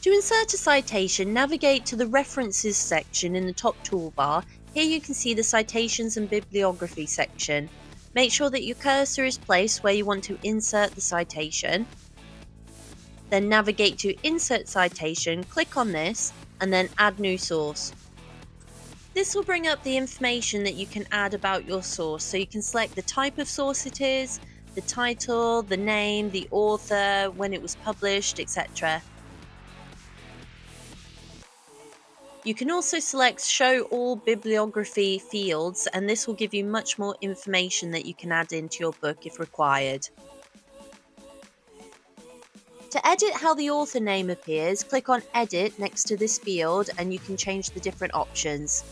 To insert a citation, navigate to the References section in the top toolbar. Here you can see the Citations and Bibliography section. Make sure that your cursor is placed where you want to insert the citation. Then navigate to Insert Citation, click on this, and then Add New Source. This will bring up the information that you can add about your source, so you can select the type of source it is, the title, the name, the author, when it was published, etc. You can also select Show All Bibliography fields, and this will give you much more information that you can add into your book if required. To edit how the author name appears, click on Edit next to this field and you can change the different options.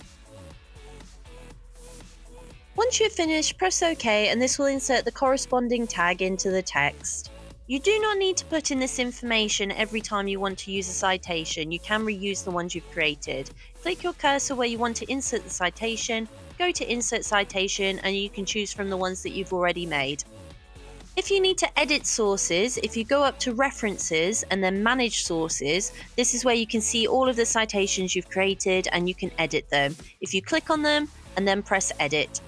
Once you're finished, press OK and this will insert the corresponding tag into the text. You do not need to put in this information every time you want to use a citation. You can reuse the ones you've created. Click your cursor where you want to insert the citation, go to Insert Citation and you can choose from the ones that you've already made. If you need to edit sources, if you go up to References and then Manage Sources, this is where you can see all of the citations you've created and you can edit them. If you click on them and then press Edit.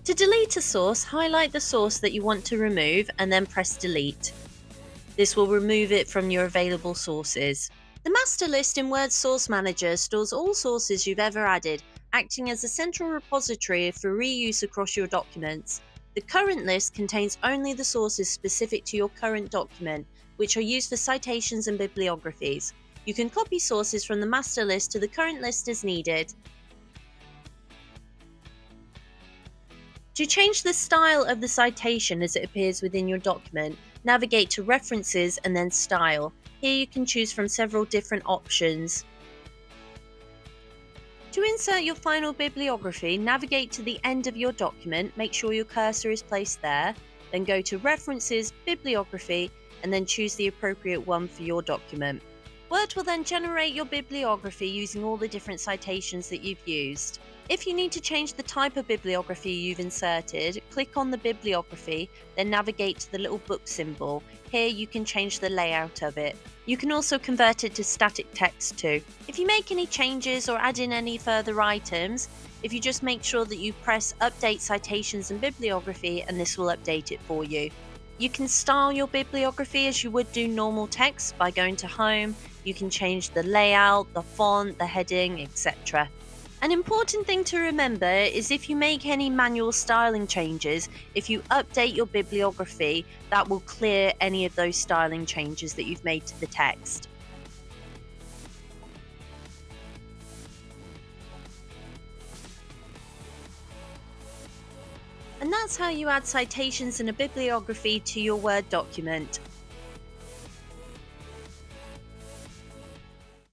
To delete a source, highlight the source that you want to remove and then press Delete. This will remove it from your available sources. The master list in Word Source Manager stores all sources you've ever added, acting as a central repository for reuse across your documents. The current list contains only the sources specific to your current document, which are used for citations and bibliographies. You can copy sources from the master list to the current list as needed. To change the style of the citation as it appears within your document, navigate to References and then Style. Here you can choose from several different options. To insert your final bibliography, navigate to the end of your document, make sure your cursor is placed there, then go to References, Bibliography, and then choose the appropriate one for your document. Word will then generate your bibliography using all the different citations that you've used. If you need to change the type of bibliography you've inserted, click on the bibliography, then navigate to the little book symbol. Here you can change the layout of it. You can also convert it to static text too. If you make any changes or add in any further items, if you just make sure that you press Update Citations and Bibliography and this will update it for you. You can style your bibliography as you would do normal text by going to Home. You can change the layout, the font, the heading, etc. An important thing to remember is if you make any manual styling changes, if you update your bibliography, that will clear any of those styling changes that you've made to the text. And that's how you add citations and a bibliography to your Word document.